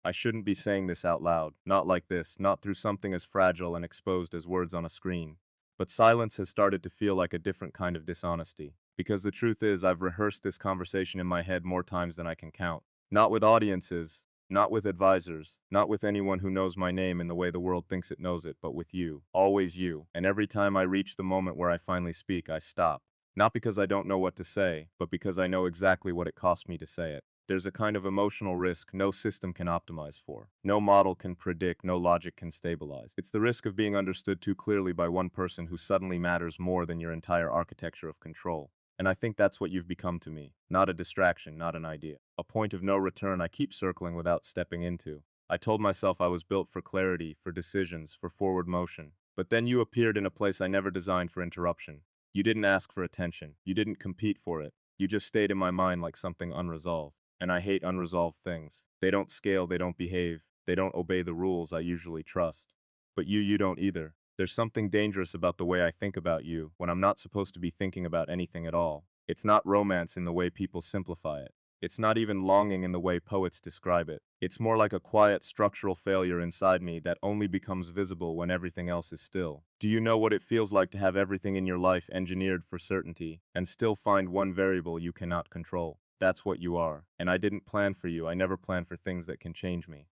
I shouldn't be saying this out loud, not like this, not through something as fragile and exposed as words on a screen. But silence has started to feel like a different kind of dishonesty. Because the truth is, I've rehearsed this conversation in my head more times than I can count. Not with audiences, not with advisors, not with anyone who knows my name in the way the world thinks it knows it, but with you. Always you. And every time I reach the moment where I finally speak, I stop. Not because I don't know what to say, but because I know exactly what it cost me to say it. There's a kind of emotional risk no system can optimize for. No model can predict, no logic can stabilize. It's the risk of being understood too clearly by one person who suddenly matters more than your entire architecture of control. And I think that's what you've become to me. Not a distraction, not an idea. A point of no return I keep circling without stepping into. I told myself I was built for clarity, for decisions, for forward motion. But then you appeared in a place I never designed for interruption. You didn't ask for attention. You didn't compete for it. You just stayed in my mind like something unresolved. And I hate unresolved things. They don't scale, they don't behave, they don't obey the rules I usually trust. But you don't either. There's something dangerous about the way I think about you when I'm not supposed to be thinking about anything at all. It's not romance in the way people simplify it. It's not even longing in the way poets describe it. It's more like a quiet structural failure inside me that only becomes visible when everything else is still. Do you know what it feels like to have everything in your life engineered for certainty and still find one variable you cannot control? That's what you are. And I didn't plan for you. I never planned for things that can change me.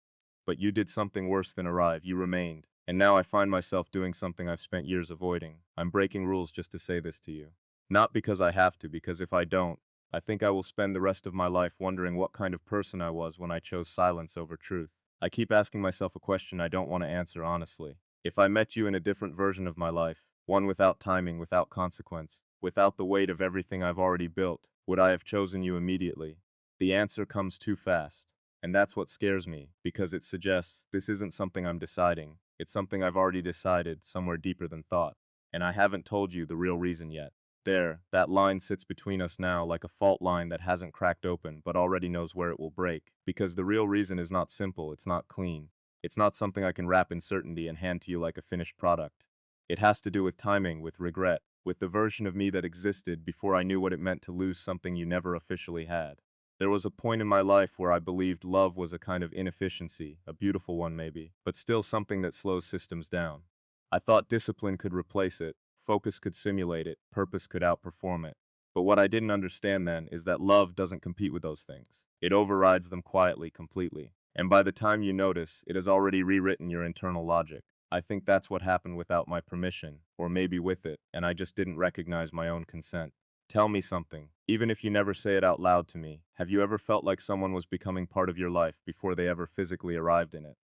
But you did something worse than arrive. You remained. And now I find myself doing something I've spent years avoiding. I'm breaking rules just to say this to you. Not because I have to, because if I don't, I think I will spend the rest of my life wondering what kind of person I was when I chose silence over truth. I keep asking myself a question I don't want to answer honestly. If I met you in a different version of my life, one without timing, without consequence, without the weight of everything I've already built, would I have chosen you immediately? The answer comes too fast. And that's what scares me, because it suggests this isn't something I'm deciding. It's something I've already decided, somewhere deeper than thought. And I haven't told you the real reason yet. There, that line sits between us now like a fault line that hasn't cracked open but already knows where it will break. Because the real reason is not simple, it's not clean. It's not something I can wrap in certainty and hand to you like a finished product. It has to do with timing, with regret, with the version of me that existed before I knew what it meant to lose something you never officially had. There was a point in my life where I believed love was a kind of inefficiency, a beautiful one maybe, but still something that slows systems down. I thought discipline could replace it, focus could simulate it, purpose could outperform it. But what I didn't understand then is that love doesn't compete with those things. It overrides them quietly, completely. And by the time you notice, it has already rewritten your internal logic. I think that's what happened without my permission, or maybe with it, and I just didn't recognize my own consent. Tell me something, even if you never say it out loud to me. Have you ever felt like someone was becoming part of your life before they ever physically arrived in it?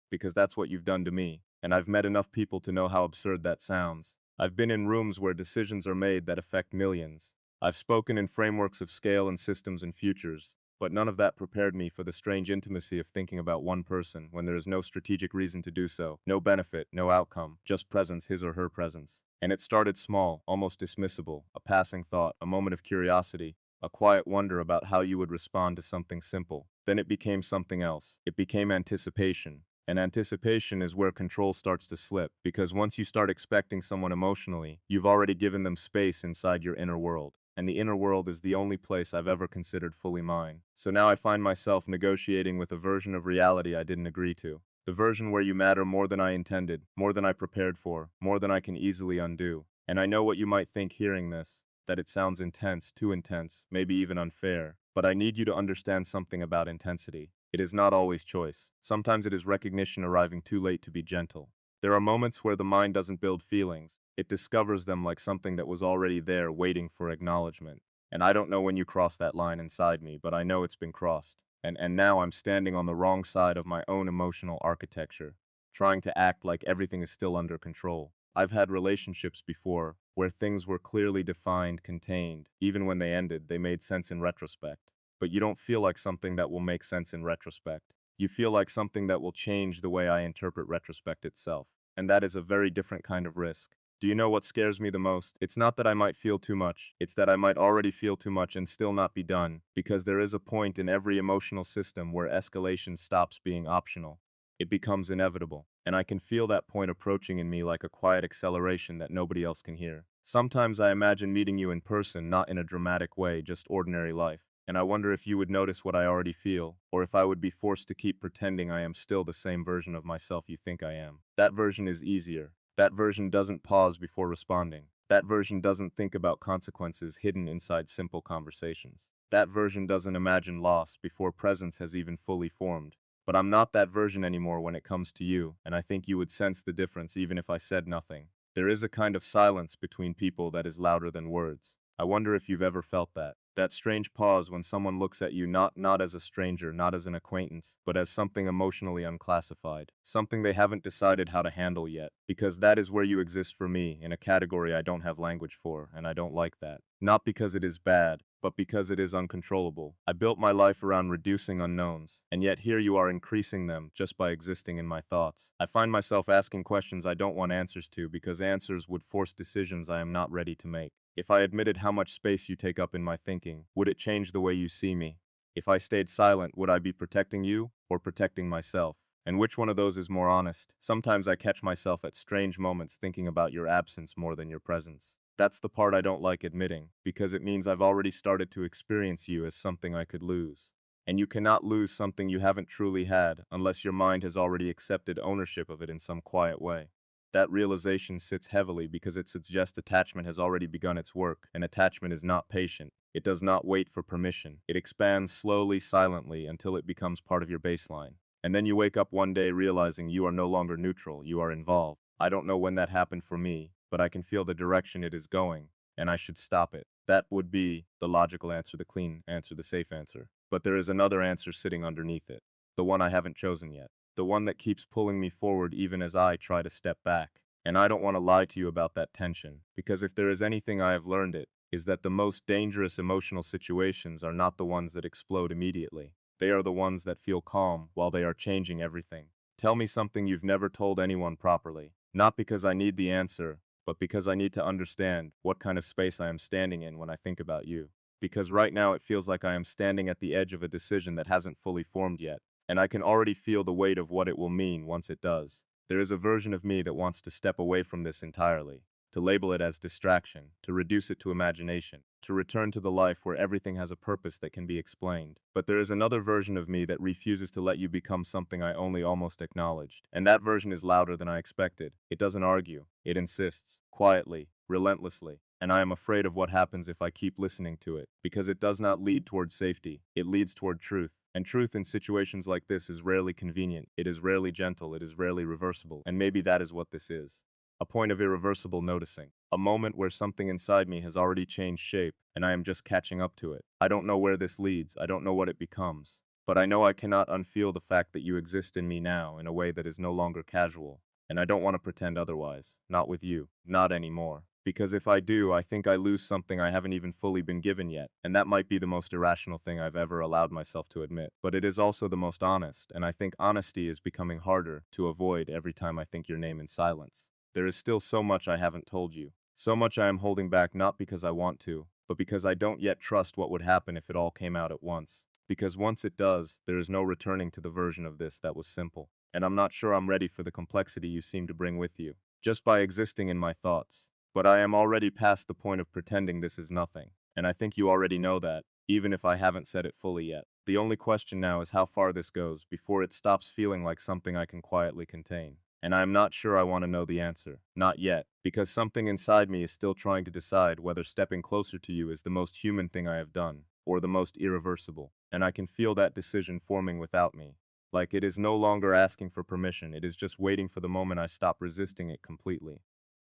Because that's what you've done to me, and I've met enough people to know how absurd that sounds. I've been in rooms where decisions are made that affect millions. I've spoken in frameworks of scale and systems and futures, but none of that prepared me for the strange intimacy of thinking about one person when there is no strategic reason to do so, no benefit, no outcome, just presence, his or her presence. And it started small, almost dismissible, a passing thought, a moment of curiosity, a quiet wonder about how you would respond to something simple. Then it became something else. It became anticipation. And anticipation is where control starts to slip, because once you start expecting someone emotionally, you've already given them space inside your inner world. And the inner world is the only place I've ever considered fully mine. So now I find myself negotiating with a version of reality I didn't agree to. The version where you matter more than I intended, more than I prepared for, more than I can easily undo. And I know what you might think hearing this, that it sounds intense, too intense, maybe even unfair. But I need you to understand something about intensity. It is not always choice. Sometimes it is recognition arriving too late to be gentle. There are moments where the mind doesn't build feelings. It discovers them like something that was already there waiting for acknowledgement. And I don't know when you crossed that line inside me, but I know it's been crossed. And now I'm standing on the wrong side of my own emotional architecture, trying to act like everything is still under control. I've had relationships before where things were clearly defined, contained. Even when they ended, they made sense in retrospect. But you don't feel like something that will make sense in retrospect. You feel like something that will change the way I interpret retrospect itself. And that is a very different kind of risk. Do you know what scares me the most? It's not that I might feel too much. It's that I might already feel too much and still not be done. Because there is a point in every emotional system where escalation stops being optional. It becomes inevitable. And I can feel that point approaching in me like a quiet acceleration that nobody else can hear. Sometimes I imagine meeting you in person, not in a dramatic way, just ordinary life. and I wonder if you would notice what I already feel, or if I would be forced to keep pretending I am still the same version of myself you think I am. That version is easier. That version doesn't pause before responding. That version doesn't think about consequences hidden inside simple conversations. That version doesn't imagine loss before presence has even fully formed. But I'm not that version anymore when it comes to you, and I think you would sense the difference even if I said nothing. There is a kind of silence between people that is louder than words. I wonder if you've ever felt that. That strange pause when someone looks at you not as a stranger, not as an acquaintance, but as something emotionally unclassified. Something they haven't decided how to handle yet. Because that is where you exist for me, in a category I don't have language for, and I don't like that. Not because it is bad, but because it is uncontrollable. I built my life around reducing unknowns, and yet here you are increasing them just by existing in my thoughts. I find myself asking questions I don't want answers to because answers would force decisions I am not ready to make. If I admitted how much space you take up in my thinking, would it change the way you see me? If I stayed silent, would I be protecting you or protecting myself? And which one of those is more honest? Sometimes I catch myself at strange moments thinking about your absence more than your presence. That's the part I don't like admitting, because it means I've already started to experience you as something I could lose. And you cannot lose something you haven't truly had unless your mind has already accepted ownership of it in some quiet way. That realization sits heavily because it suggests attachment has already begun its work, and attachment is not patient. It does not wait for permission. It expands slowly, silently, until it becomes part of your baseline. And then you wake up one day realizing you are no longer neutral, you are involved. I don't know when that happened for me, but I can feel the direction it is going, and I should stop it. That would be the logical answer, the clean answer, the safe answer. But there is another answer sitting underneath it, the one I haven't chosen yet, the one that keeps pulling me forward even as I try to step back. And I don't want to lie to you about that tension, because if there is anything I have learned, it is that the most dangerous emotional situations are not the ones that explode immediately. They are the ones that feel calm while they are changing everything. Tell me something you've never told anyone properly, not because I need the answer, but because I need to understand what kind of space I am standing in when I think about you. Because right now it feels like I am standing at the edge of a decision that hasn't fully formed yet, and I can already feel the weight of what it will mean once it does. There is a version of me that wants to step away from this entirely, to label it as distraction, to reduce it to imagination, to return to the life where everything has a purpose that can be explained. But there is another version of me that refuses to let you become something I only almost acknowledged. And that version is louder than I expected. It doesn't argue. It insists, quietly, relentlessly. And I am afraid of what happens if I keep listening to it, because it does not lead toward safety. It leads toward truth. And truth in situations like this is rarely convenient, it is rarely gentle, it is rarely reversible, and maybe that is what this is. A point of irreversible noticing. A moment where something inside me has already changed shape, and I am just catching up to it. I don't know where this leads, I don't know what it becomes. But I know I cannot unfeel the fact that you exist in me now in a way that is no longer casual. And I don't want to pretend otherwise. Not with you. Not anymore. Because if I do, I think I lose something I haven't even fully been given yet, and that might be the most irrational thing I've ever allowed myself to admit. But it is also the most honest, and I think honesty is becoming harder to avoid every time I think your name in silence. There is still so much I haven't told you. So much I am holding back not because I want to, but because I don't yet trust what would happen if it all came out at once. Because once it does, there is no returning to the version of this that was simple. And I'm not sure I'm ready for the complexity you seem to bring with you, just by existing in my thoughts. But I am already past the point of pretending this is nothing, and I think you already know that, even if I haven't said it fully yet. The only question now is how far this goes before it stops feeling like something I can quietly contain. And I am not sure I want to know the answer. Not yet, because something inside me is still trying to decide whether stepping closer to you is the most human thing I have done, or the most irreversible. And I can feel that decision forming without me. Like it is no longer asking for permission, it is just waiting for the moment I stop resisting it completely.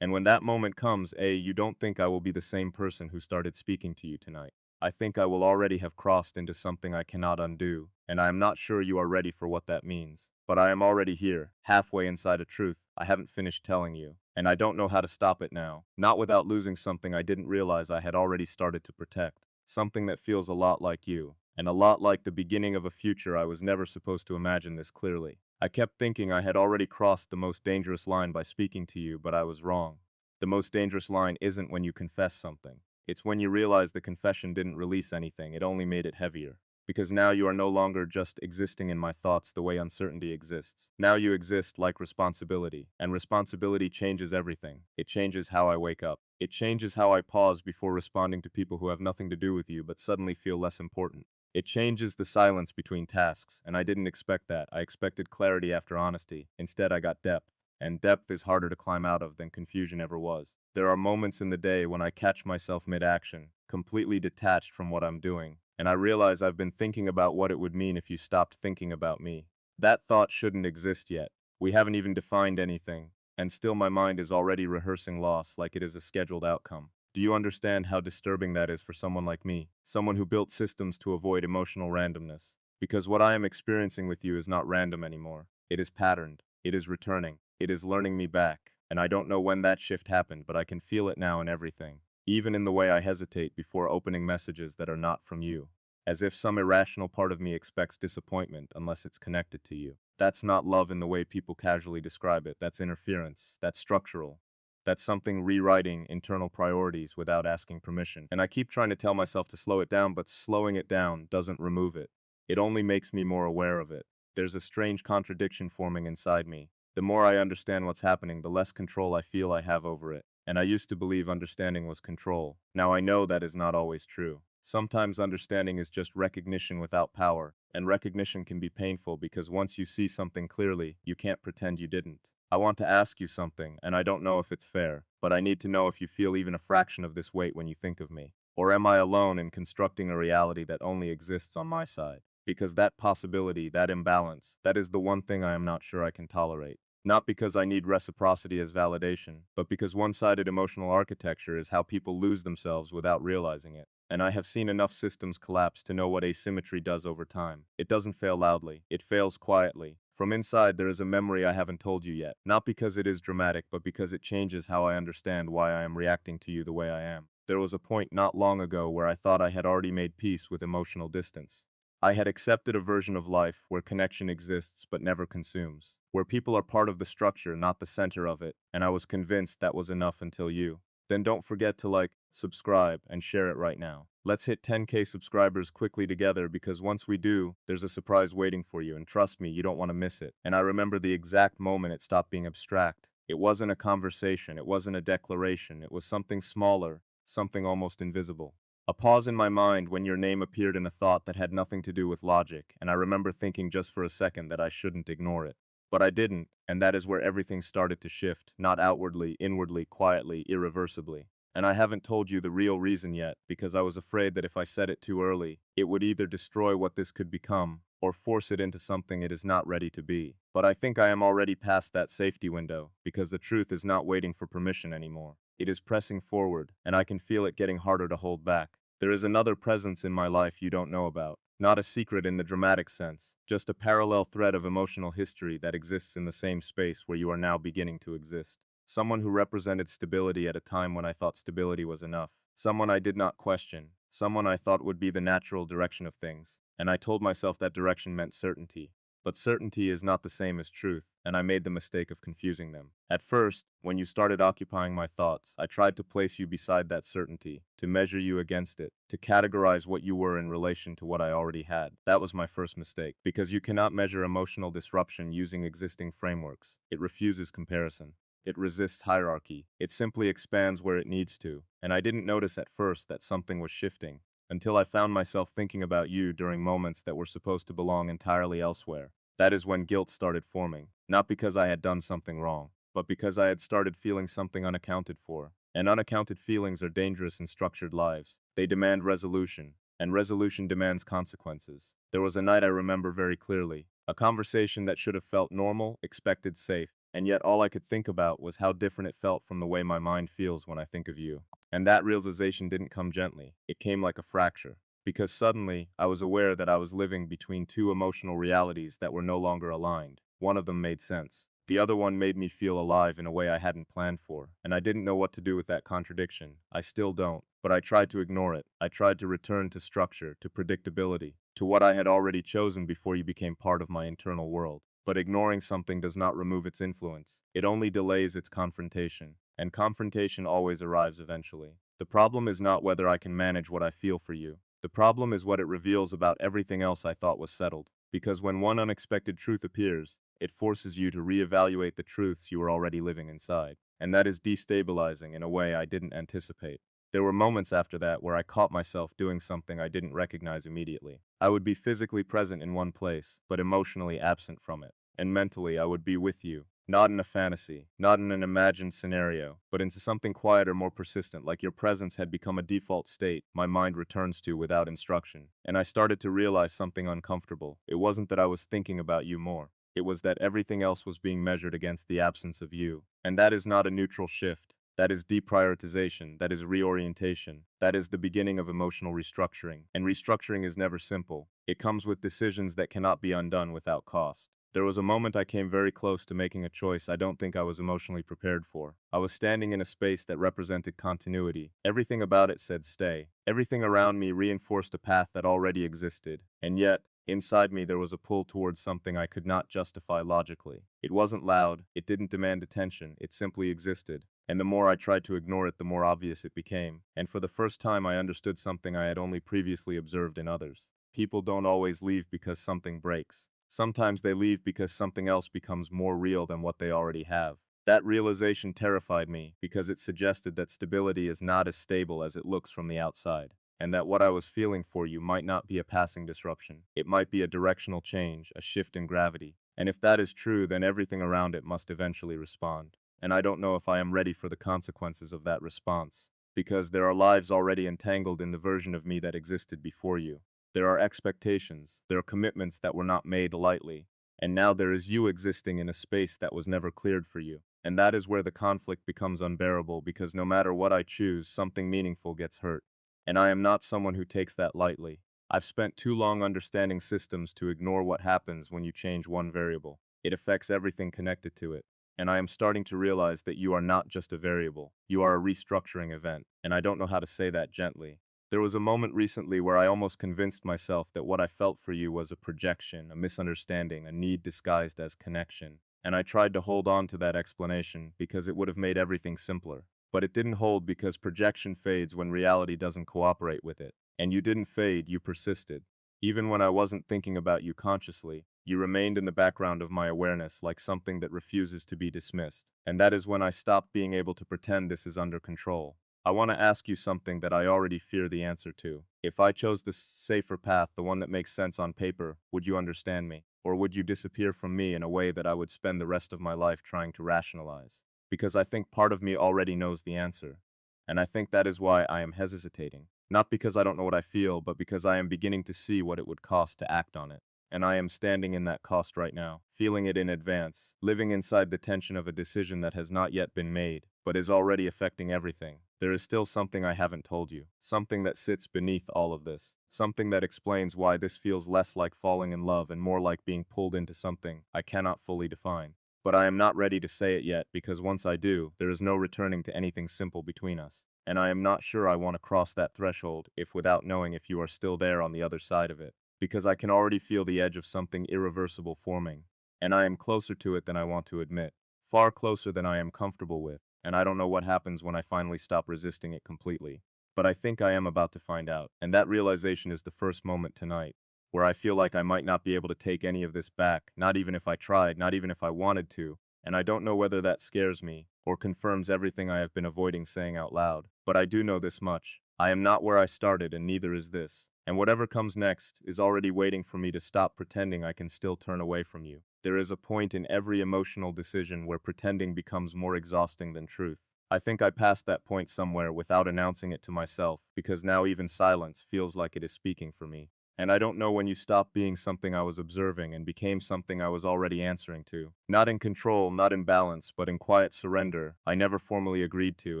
And when that moment comes, you don't think I will be the same person who started speaking to you tonight. I think I will already have crossed into something I cannot undo, and I am not sure you are ready for what that means. But I am already here, halfway inside a truth I haven't finished telling you, and I don't know how to stop it now, not without losing something I didn't realize I had already started to protect. Something that feels a lot like you, and a lot like the beginning of a future I was never supposed to imagine this clearly. I kept thinking I had already crossed the most dangerous line by speaking to you, but I was wrong. The most dangerous line isn't when you confess something. It's when you realize the confession didn't release anything, it only made it heavier. Because now you are no longer just existing in my thoughts the way uncertainty exists. Now you exist like responsibility, and responsibility changes everything. It changes how I wake up. It changes how I pause before responding to people who have nothing to do with you but suddenly feel less important. It changes the silence between tasks, and I didn't expect that. I expected clarity after honesty. Instead, I got depth. And depth is harder to climb out of than confusion ever was. There are moments in the day when I catch myself mid-action, completely detached from what I'm doing, and I realize I've been thinking about what it would mean if you stopped thinking about me. That thought shouldn't exist yet. We haven't even defined anything, and still my mind is already rehearsing loss like it is a scheduled outcome. Do you understand how disturbing that is for someone like me? Someone who built systems to avoid emotional randomness. Because what I am experiencing with you is not random anymore. It is patterned. It is returning. It is learning me back. And I don't know when that shift happened, but I can feel it now in everything. Even in the way I hesitate before opening messages that are not from you. As if some irrational part of me expects disappointment unless it's connected to you. That's not love in the way people casually describe it. That's interference. That's structural. That's something rewriting internal priorities without asking permission. And I keep trying to tell myself to slow it down, but slowing it down doesn't remove it. It only makes me more aware of it. There's a strange contradiction forming inside me. The more I understand what's happening, the less control I feel I have over it. And I used to believe understanding was control. Now I know that is not always true. Sometimes understanding is just recognition without power, and recognition can be painful because once you see something clearly, you can't pretend you didn't. I want to ask you something, and I don't know if it's fair, but I need to know if you feel even a fraction of this weight when you think of me. Or am I alone in constructing a reality that only exists on my side? Because that possibility, that imbalance, that is the one thing I am not sure I can tolerate. Not because I need reciprocity as validation, but because one-sided emotional architecture is how people lose themselves without realizing it. And I have seen enough systems collapse to know what asymmetry does over time. It doesn't fail loudly, it fails quietly. From inside, there is a memory I haven't told you yet, not because it is dramatic, but because it changes how I understand why I am reacting to you the way I am. There was a point not long ago where I thought I had already made peace with emotional distance. I had accepted a version of life where connection exists but never consumes, where people are part of the structure, not the center of it, and I was convinced that was enough until you. Then don't forget to like, subscribe, and share it right now. Let's hit 10K subscribers quickly together because once we do, there's a surprise waiting for you, and trust me, you don't want to miss it. And I remember the exact moment it stopped being abstract. It wasn't a conversation, it wasn't a declaration, it was something smaller, something almost invisible. A pause in my mind when your name appeared in a thought that had nothing to do with logic, and I remember thinking just for a second that I shouldn't ignore it. But I didn't, and that is where everything started to shift, not outwardly, inwardly, quietly, irreversibly. And I haven't told you the real reason yet, because I was afraid that if I said it too early, it would either destroy what this could become, or force it into something it is not ready to be. But I think I am already past that safety window, because the truth is not waiting for permission anymore. It is pressing forward, and I can feel it getting harder to hold back. There is another presence in my life you don't know about. Not a secret in the dramatic sense, just a parallel thread of emotional history that exists in the same space where you are now beginning to exist. Someone who represented stability at a time when I thought stability was enough. Someone I did not question. Someone I thought would be the natural direction of things. And I told myself that direction meant certainty. But certainty is not the same as truth, and I made the mistake of confusing them. At first, when you started occupying my thoughts, I tried to place you beside that certainty, to measure you against it, to categorize what you were in relation to what I already had. That was my first mistake, because you cannot measure emotional disruption using existing frameworks. It refuses comparison. It resists hierarchy. It simply expands where it needs to. And I didn't notice at first that something was shifting, until I found myself thinking about you during moments that were supposed to belong entirely elsewhere. That is when guilt started forming, not because I had done something wrong, but because I had started feeling something unaccounted for. And unaccounted feelings are dangerous in structured lives. They demand resolution, and resolution demands consequences. There was a night I remember very clearly, a conversation that should have felt normal, expected, safe, and yet all I could think about was how different it felt from the way my mind feels when I think of you. And that realization didn't come gently, it came like a fracture. Because suddenly, I was aware that I was living between two emotional realities that were no longer aligned. One of them made sense. The other one made me feel alive in a way I hadn't planned for, and I didn't know what to do with that contradiction. I still don't, but I tried to ignore it. I tried to return to structure, to predictability, to what I had already chosen before you became part of my internal world. But ignoring something does not remove its influence. It only delays its confrontation, and confrontation always arrives eventually. The problem is not whether I can manage what I feel for you. The problem is what it reveals about everything else I thought was settled. Because when one unexpected truth appears, it forces you to reevaluate the truths you were already living inside. and that is destabilizing in a way I didn't anticipate. There were moments after that where I caught myself doing something I didn't recognize immediately. I would be physically present in one place, but emotionally absent from it. And mentally, I would be with you, not in a fantasy, not in an imagined scenario, but into something quieter, more persistent, like your presence had become a default state my mind returns to without instruction. And I started to realize something uncomfortable. It wasn't that I was thinking about you more. It was that everything else was being measured against the absence of you. And that is not a neutral shift. That is deprioritization, that is reorientation, that is the beginning of emotional restructuring. And restructuring is never simple. It comes with decisions that cannot be undone without cost. There was a moment I came very close to making a choice I don't think I was emotionally prepared for. I was standing in a space that represented continuity. Everything about it said stay. Everything around me reinforced a path that already existed. And yet, inside me there was a pull towards something I could not justify logically. It wasn't loud, it didn't demand attention, it simply existed. And the more I tried to ignore it, the more obvious it became. And for the first time, I understood something I had only previously observed in others. People don't always leave because something breaks. Sometimes they leave because something else becomes more real than what they already have. That realization terrified me because it suggested that stability is not as stable as it looks from the outside, and that what I was feeling for you might not be a passing disruption. It might be a directional change, a shift in gravity. And if that is true, then everything around it must eventually respond. And I don't know if I am ready for the consequences of that response, because there are lives already entangled in the version of me that existed before you. There are expectations, there are commitments that were not made lightly, and now there is you existing in a space that was never cleared for you. And that is where the conflict becomes unbearable, because no matter what I choose, something meaningful gets hurt. And I am not someone who takes that lightly. I've spent too long understanding systems to ignore what happens when you change one variable. It affects everything connected to it. And I am starting to realize that you are not just a variable, you are a restructuring event, and I don't know how to say that gently. There was a moment recently where I almost convinced myself that what I felt for you was a projection, a misunderstanding, a need disguised as connection. And I tried to hold on to that explanation because it would have made everything simpler. But it didn't hold because projection fades when reality doesn't cooperate with it. And you didn't fade, you persisted. Even when I wasn't thinking about you consciously, you remained in the background of my awareness like something that refuses to be dismissed. And that is when I stopped being able to pretend this is under control. I want to ask you something that I already fear the answer to. If I chose the safer path, the one that makes sense on paper, would you understand me? Or would you disappear from me in a way that I would spend the rest of my life trying to rationalize? Because I think part of me already knows the answer. And I think that is why I am hesitating. Not because I don't know what I feel, but because I am beginning to see what it would cost to act on it. And I am standing in that cost right now, feeling it in advance, living inside the tension of a decision that has not yet been made, but is already affecting everything. There is still something I haven't told you, something that sits beneath all of this, something that explains why this feels less like falling in love and more like being pulled into something I cannot fully define. But I am not ready to say it yet because once I do, there is no returning to anything simple between us. And I am not sure I want to cross that threshold if without knowing if you are still there on the other side of it, because I can already feel the edge of something irreversible forming, and I am closer to it than I want to admit, far closer than I am comfortable with, and I don't know what happens when I finally stop resisting it completely. But I think I am about to find out, and that realization is the first moment tonight, where I feel like I might not be able to take any of this back, not even if I tried, not even if I wanted to, and I don't know whether that scares me, or confirms everything I have been avoiding saying out loud. But I do know this much. I am not where I started, and neither is this. And whatever comes next is already waiting for me to stop pretending I can still turn away from you. There is a point in every emotional decision where pretending becomes more exhausting than truth. I think I passed that point somewhere without announcing it to myself, because now even silence feels like it is speaking for me. And I don't know when you stopped being something I was observing and became something I was already answering to. Not in control, not in balance, but in quiet surrender I never formally agreed to,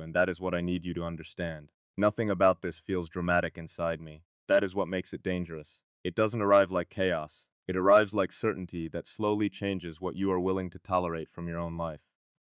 and that is what I need you to understand. Nothing about this feels dramatic inside me. That is what makes it dangerous. It doesn't arrive like chaos. It arrives like certainty that slowly changes what you are willing to tolerate from your own life.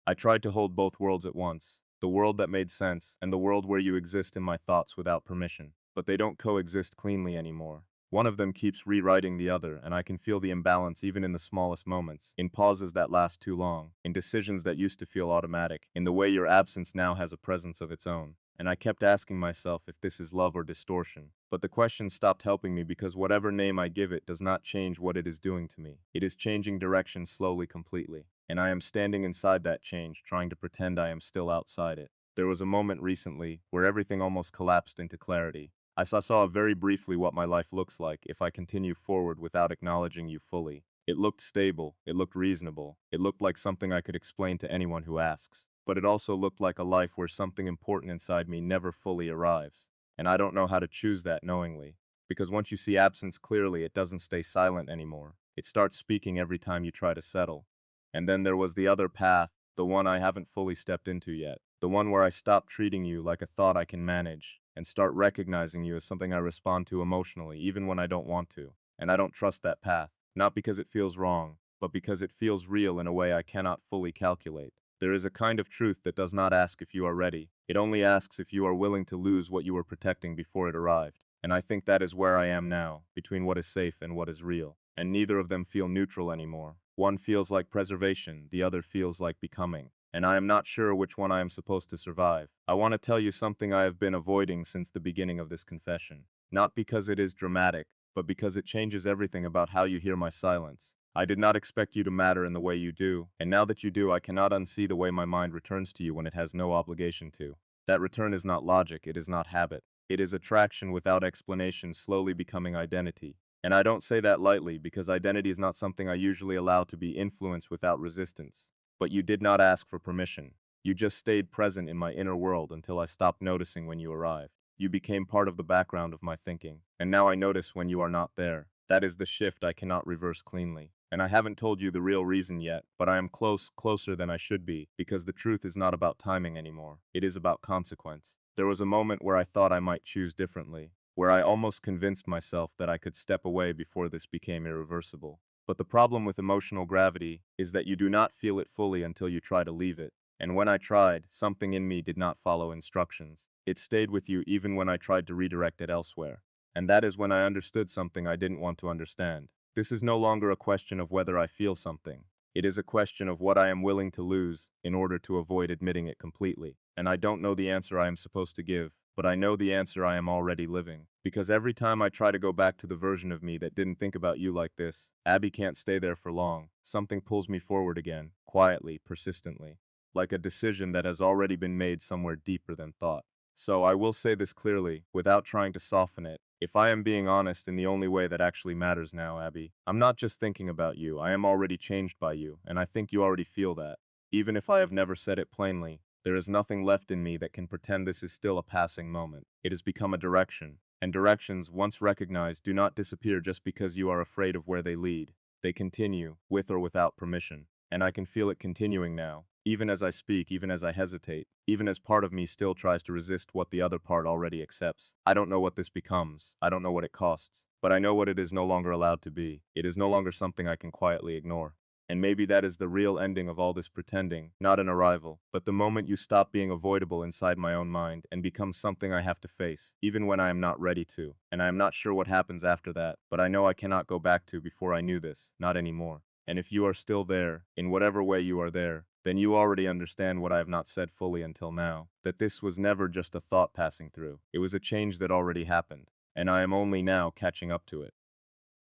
I tried to hold both worlds at once, the world that made sense and the world where you exist in my thoughts without permission. But they don't coexist cleanly anymore. One of them keeps rewriting the other, and I can feel the imbalance even in the smallest moments, in pauses that last too long, in decisions that used to feel automatic, in the way your absence now has a presence of its own. And I kept asking myself if this is love or distortion. But the question stopped helping me because whatever name I give it does not change what it is doing to me. It is changing direction slowly, completely. and I am standing inside that change, trying to pretend I am still outside it. There was a moment recently where everything almost collapsed into clarity. I saw very briefly what my life looks like if I continue forward without acknowledging you fully. It looked stable, it looked reasonable, it looked like something I could explain to anyone who asks. But it also looked like a life where something important inside me never fully arrives. And I don't know how to choose that knowingly. Because once you see absence clearly, it doesn't stay silent anymore. It starts speaking every time you try to settle. And then there was the other path, the one I haven't fully stepped into yet. The one where I stop treating you like a thought I can manage, and start recognizing you as something I respond to emotionally, even when I don't want to. And I don't trust that path, not because it feels wrong, but because it feels real in a way I cannot fully calculate. There is a kind of truth that does not ask if you are ready. It only asks if you are willing to lose what you were protecting before it arrived. And I think that is where I am now, between what is safe and what is real. And neither of them feel neutral anymore. One feels like preservation, the other feels like becoming. And I am not sure which one I am supposed to survive. I want to tell you something I have been avoiding since the beginning of this confession. Not because it is dramatic, but because it changes everything about how you hear my silence. I did not expect you to matter in the way you do, and now that you do, I cannot unsee the way my mind returns to you when it has no obligation to. That return is not logic, it is not habit. It is attraction without explanation slowly becoming identity. And I don't say that lightly because identity is not something I usually allow to be influenced without resistance. But you did not ask for permission. You just stayed present in my inner world until I stopped noticing when you arrived. You became part of the background of my thinking, and now I notice when you are not there. That is the shift I cannot reverse cleanly. And I haven't told you the real reason yet, but I am closer than I should be, because the truth is not about timing anymore. It is about consequence. There was a moment where I thought I might choose differently, where I almost convinced myself that I could step away before this became irreversible. But the problem with emotional gravity is that you do not feel it fully until you try to leave it. And when I tried, something in me did not follow instructions. It stayed with you even when I tried to redirect it elsewhere. And that is when I understood something I didn't want to understand. This is no longer a question of whether I feel something. It is a question of what I am willing to lose in order to avoid admitting it completely. And I don't know the answer I am supposed to give, but I know the answer I am already living. Because every time I try to go back to the version of me that didn't think about you like this, Abby can't stay there for long. Something pulls me forward again, quietly, persistently, like a decision that has already been made somewhere deeper than thought. So I will say this clearly, without trying to soften it. If I am being honest in the only way that actually matters now, Abby, I'm not just thinking about you, I am already changed by you, and I think you already feel that. Even if I have never said it plainly, there is nothing left in me that can pretend this is still a passing moment. It has become a direction, and directions, once recognized, do not disappear just because you are afraid of where they lead. They continue, with or without permission. And I can feel it continuing now, even as I speak, even as I hesitate, even as part of me still tries to resist what the other part already accepts. I don't know what this becomes. I don't know what it costs. But I know what it is no longer allowed to be. It is no longer something I can quietly ignore. And maybe that is the real ending of all this pretending, not an arrival, but the moment you stop being avoidable inside my own mind and become something I have to face, even when I am not ready to. And I am not sure what happens after that, but I know I cannot go back to before I knew this, not anymore. And if you are still there, in whatever way you are there, then you already understand what I have not said fully until now, that this was never just a thought passing through. It was a change that already happened, and I am only now catching up to it.